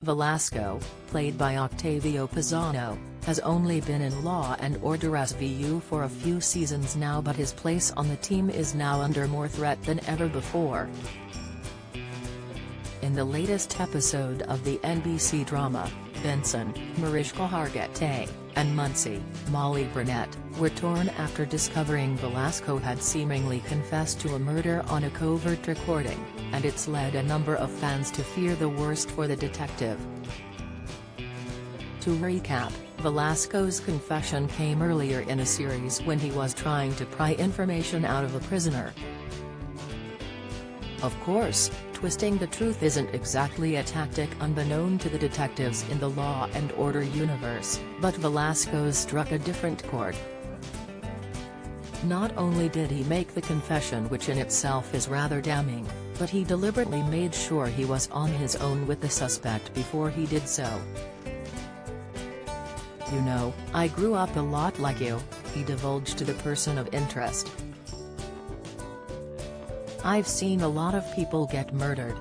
Velasco, played by Octavio Pisano, has only been in Law and Order SVU for a few seasons now, but his place on the team is now under more threat than ever before. In the latest episode of the NBC drama, Benson, Mariska Hargitay, and Muncie, Molly Burnett, were torn after discovering Velasco had seemingly confessed to a murder on a covert recording, and it's led a number of fans to fear the worst for the detective. To recap, Velasco's confession came earlier in a series when he was trying to pry information out of a prisoner. Of course, twisting the truth isn't exactly a tactic unbeknown to the detectives in the Law and Order universe, but Velasco struck a different chord. Not only did he make the confession, which in itself is rather damning, but he deliberately made sure he was on his own with the suspect before he did so. "You know, I grew up a lot like you," he divulged to the person of interest. "I've seen a lot of people get murdered.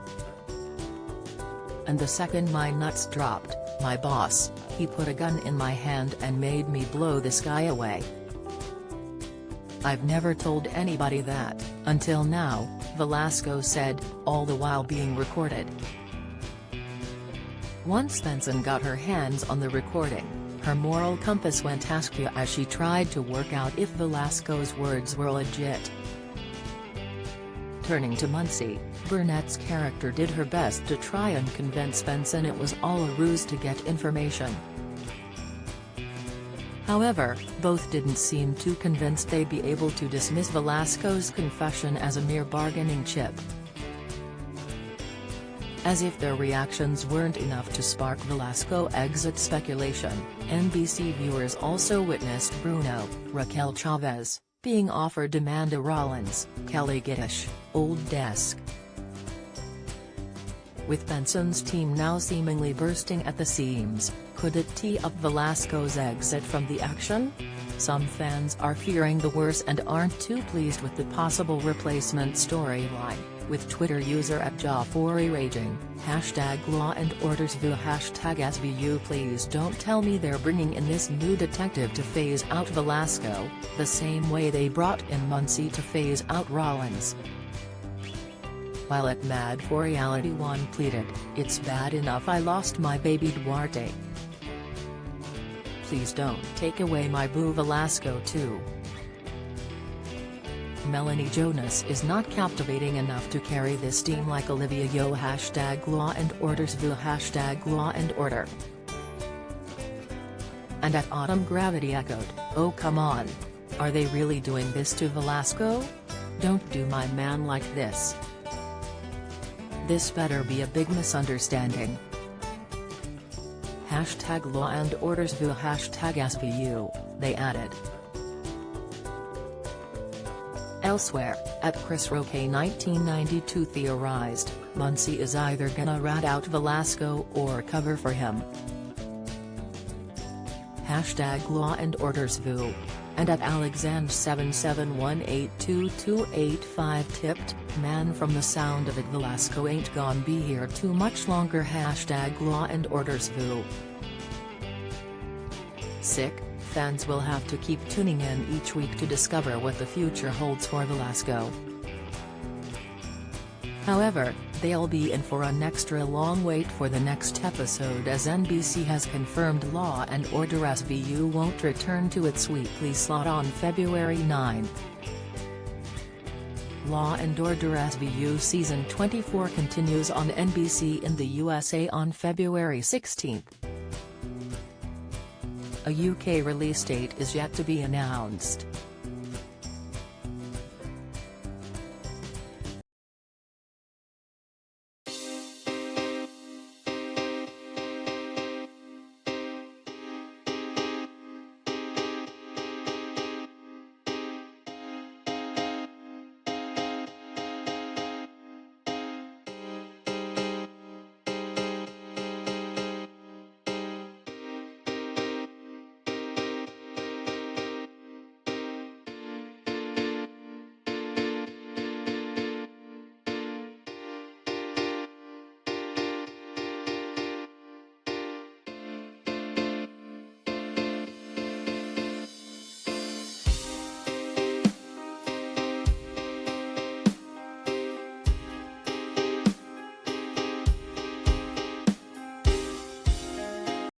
And the second my nuts dropped, my boss, he put a gun in my hand and made me blow this guy away. I've never told anybody that, until now," Velasco said, all the while being recorded. Once Benson got her hands on the recording, her moral compass went askew as she tried to work out if Velasco's words were legit. Turning to Muncie, Burnett's character did her best to try and convince Benson it was all a ruse to get information. However, both didn't seem too convinced they'd be able to dismiss Velasco's confession as a mere bargaining chip. As if their reactions weren't enough to spark Velasco exit speculation, NBC viewers also witnessed Bruno, Raquel Chavez, being offered Amanda Rollins, Kelly Giddish, Old Desk. With Benson's team now seemingly bursting at the seams, could it tee up Velasco's exit from the action? Some fans are fearing the worst and aren't too pleased with the possible replacement storyline, with Twitter user @Jafori raging, #Law and Order SVU #SVU Please don't tell me they're bringing in this new detective to phase out Velasco, the same way they brought in Muncie to phase out Rollins. While at Mad for Reality One pleaded, "It's bad enough I lost my baby Duarte. Please don't take away my boo Velasco too." Melanie Jonas is not captivating enough to carry this team like Olivia Yo #Law and Order SVU #Law and Order. And at Autumn Gravity echoed, "Oh come on. Are they really doing this to Velasco? Don't do my man like this. This better be a big misunderstanding." #Law and Order SVU #SVU, they added. Elsewhere, @ChrisRoque 1992 theorized, Muncie is either gonna rat out Velasco or cover for him. #Law and Order SVU. And @Alexand77182285 tipped, "Man from the sound of it Velasco ain't gon' be here too much longer." #Law and Order SVU. Sick, fans will have to keep tuning in each week to discover what the future holds for Velasco. However, they'll be in for an extra long wait for the next episode, as NBC has confirmed Law and Order SVU won't return to its weekly slot on February 9. Law and Order SVU Season 24 continues on NBC in the USA on February 16. A UK release date is yet to be announced.